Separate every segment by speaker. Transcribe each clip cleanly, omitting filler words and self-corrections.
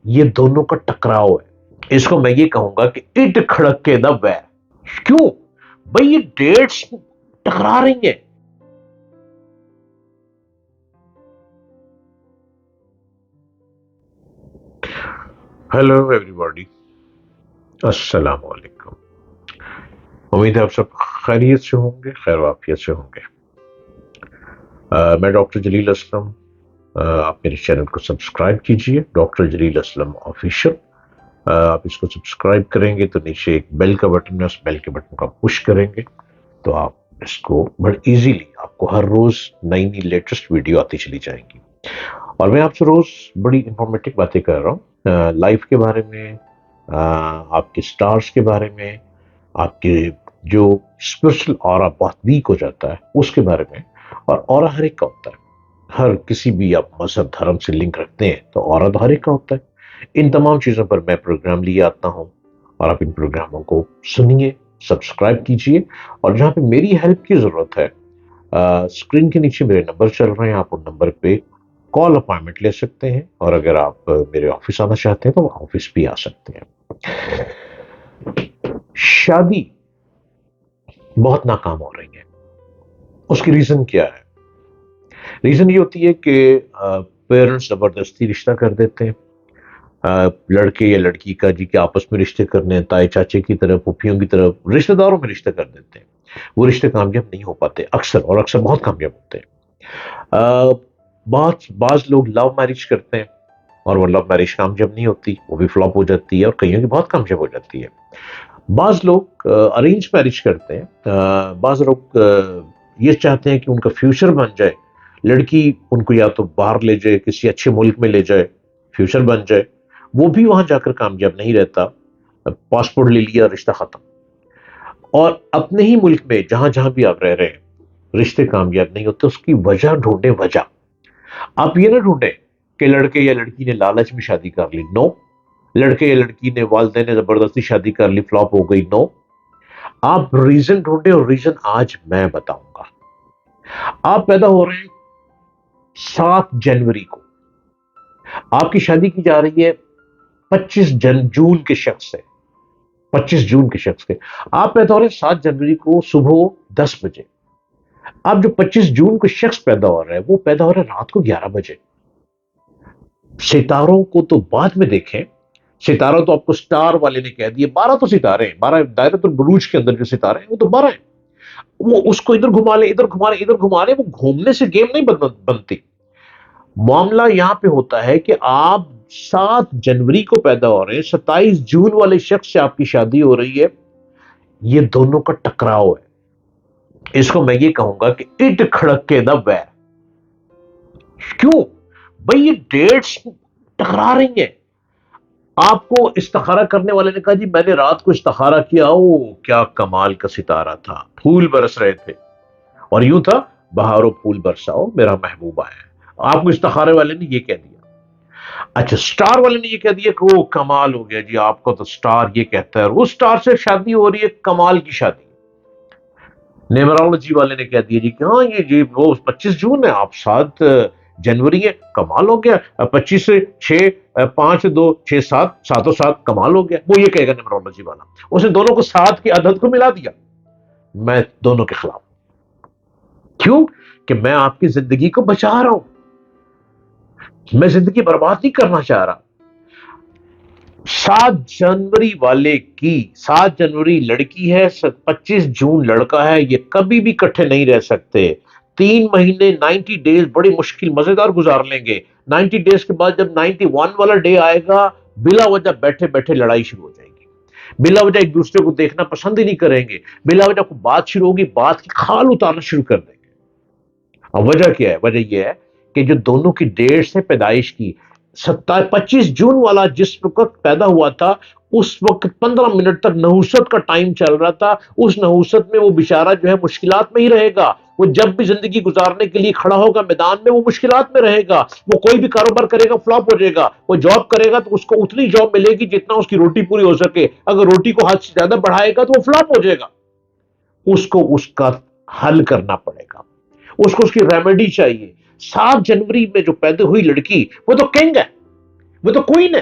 Speaker 1: یہ دونوں کا ٹکراؤ ہے. اس کو میں یہ کہوں گا کہ اٹ کھڑک کے دا ویر. کیوں بھائی یہ ڈیٹس ٹکرا رہی ہیں. ہیلو ایوری باڈی، السلام علیکم. امید ہے آپ سب خیریت سے ہوں گے، خیر و عافیت سے ہوں گے. میں ڈاکٹر جلیل اسلم. آپ میرے چینل کو سبسکرائب کیجئے، ڈاکٹر جلیل اسلم آفیشیل. آپ اس کو سبسکرائب کریں گے تو نیچے ایک بیل کا بٹن ہے، اس بیل کے بٹن کو آپ پش کریں گے تو آپ اس کو بڑا ایزیلی آپ کو ہر روز نئی نئی لیٹسٹ ویڈیو آتی چلی جائیں گی. اور میں آپ سے روز بڑی انفارمیٹو باتیں کر رہا ہوں، لائف کے بارے میں، آپ کے سٹارز کے بارے میں، آپ کے جو اسپرچل اورا بہت ویک ہو جاتا ہے اس کے بارے میں. اور اورا ہر ایک کا ہوتا ہے، ہر کسی بھی آپ مذہب دھرم سے لنک رکھتے ہیں تو اورا تو ہر ایک کا ہوتا ہے. ان تمام چیزوں پر میں پروگرام لیے آتا ہوں اور آپ ان پروگراموں کو سنیے، سبسکرائب کیجئے. اور جہاں پہ میری ہیلپ کی ضرورت ہے، اسکرین کے نیچے میرے نمبر چل رہے ہیں، آپ ان نمبر پہ کال اپائنٹمنٹ لے سکتے ہیں. اور اگر آپ میرے آفس آنا چاہتے ہیں تو آفس بھی آ سکتے ہیں. شادی بہت ناکام ہو رہی ہے. اس کی ریزن کیا ہے؟ ریزن یہ ہوتی ہے کہ پیرنٹس زبردستی رشتہ کر دیتے ہیں. لڑکے یا لڑکی کا جی کے آپس میں رشتے کرنے ہیں، تائے چاچے کی طرف، پھوپھیوں کی طرف، رشتہ داروں میں رشتہ کر دیتے ہیں. وہ رشتے کامیاب نہیں ہو پاتے اکثر، اور اکثر بہت کامیاب ہوتے ہیں. بعض لوگ لو میرج کرتے ہیں اور وہ لو میرج کامیاب نہیں ہوتی، وہ بھی فلاپ ہو جاتی ہے، اور کئیوں کی بہت کامیاب ہو جاتی ہے. بعض لوگ ارینج میرج کرتے ہیں. بعض لوگ یہ چاہتے ہیں کہ ان کا فیوچر بن جائے، لڑکی ان کو یا تو باہر لے جائے، کسی اچھے ملک میں لے جائے، فیوچر بن جائے. وہ بھی وہاں جا کر کامیاب نہیں رہتا، پاسپورٹ لے لیا، رشتہ ختم. اور اپنے ہی ملک میں جہاں جہاں بھی آپ رہ رہے ہیں رشتے کامیاب نہیں ہوتے. اس کی وجہ ڈھونڈیں. وجہ آپ یہ نہ ڈھونڈیں کہ لڑکے یا لڑکی نے لالچ میں شادی کر لی. نو. لڑکے یا لڑکی نے والدین نے زبردستی شادی کر لی، فلاپ ہو گئی. نو. آپ ریزن ڈھونڈیں، اور ریزن آج میں بتاؤں گا. آپ پیدا ہو رہے ہیں 7 جنوری کو، آپ کی شادی کی جا رہی ہے 25 جون کے شخص سے، 25 جون کے شخص کے. آپ پیدا ہو رہے ہیں 7 جنوری کو صبح 10 بجے. اب جو 25 جون کو شخص پیدا ہو رہا ہے وہ پیدا ہو رہا ہے رات کو 11 بجے. ستاروں کو تو بعد میں دیکھیں. ستارہ تو آپ کو سٹار والے نے کہہ دیے 12 تو ستارے ہیں، 12 دائرۃ البروج کے اندر جو ستارے ہیں وہ تو 12 ہیں. وہ اس کو ادھر گھما لیں، ادھر گھما لیں، ادھر گھما لیں. وہ گھومنے سے گیم نہیں بنتی. معاملہ یہاں پہ ہوتا ہے کہ آپ 7 جنوری کو پیدا ہو رہے ہیں، 27 جون والے شخص سے آپ کی شادی ہو رہی ہے. یہ دونوں کا ٹکراؤ ہے. اس کو میں یہ کہوں گا کہ اٹ کھڑک کے دا ویر. کیوں بھائی یہ ڈیٹس ٹکرا رہی ہیں. آپ کو استخارہ کرنے والے نے کہا جی میں نے رات کو استخارہ کیا، کیا کمال کا ستارہ تھا، پھول برس رہے تھے، اور یوں تھا بہاروں پھول برساؤ میرا محبوب آیا. آپ کو استخارے والے نے یہ کہہ دیا. اچھا سٹار والے نے یہ کہہ دیا کہ وہ کمال ہو گیا جی، آپ کو تو سٹار یہ کہتا ہے، اور اس سٹار سے شادی ہو رہی ہے، کمال کی شادی. نیمرالوجی والے نے کہہ دیا جی کہ ہاں یہ جی وہ 25 جون ہے، آپ 7 جنوری ہے، کمال ہو گیا. 25 سے 6 5 2 6 7 7 و 7 کمال ہو گیا. وہ یہ کہے گا نیمرالوجی والا، اس نے دونوں کو 7 کے عدد کو ملا دیا. میں دونوں کے خلاف. کیوں کہ میں آپ کی زندگی کو بچا رہا ہوں، میں زندگی برباد نہیں کرنا چاہ رہا. 7 جنوری والے کی 7 جنوری لڑکی ہے، 25 جون لڑکا ہے. یہ کبھی بھی کٹھے نہیں رہ سکتے. 3 مہینے 90 ڈیز بڑی مشکل مزیدار گزار لیں گے. 90 ڈیز کے بعد جب 91 والا ڈے آئے گا، بلا وجہ بیٹھے بیٹھے لڑائی شروع ہو جائے گی. بلا وجہ ایک دوسرے کو دیکھنا پسند ہی نہیں کریں گے. بلا وجہ کو بات شروع ہوگی، بات کی کھال اتارنا شروع کر دیں گے. اب وجہ کیا ہے؟ وجہ یہ ہے کہ جو دونوں کی ڈیٹس ہے پیدائش کی، 25 جون والا جس وقت پیدا ہوا تھا اس وقت 15 منٹ تک نحوست کا ٹائم چل رہا تھا. اس نحوست میں وہ بیچارہ جو ہے مشکلات میں ہی رہے گا. وہ جب بھی زندگی گزارنے کے لیے کھڑا ہوگا میدان میں، وہ مشکلات میں رہے گا. وہ کوئی بھی کاروبار کرے گا فلاپ ہو جائے گا. وہ جاب کرے گا تو اس کو اتنی جاب ملے گی جتنا اس کی روٹی پوری ہو سکے. اگر روٹی کو حد سے زیادہ بڑھائے گا تو وہ فلاپ ہو جائے گا. اس کو اس کا حل کرنا پڑے گا، اس کو اس کی ریمیڈی چاہیے. 7 جنوری میں جو پیدا ہوئی لڑکی وہ تو کنگ ہے، وہ تو کوئین ہے.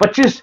Speaker 1: 25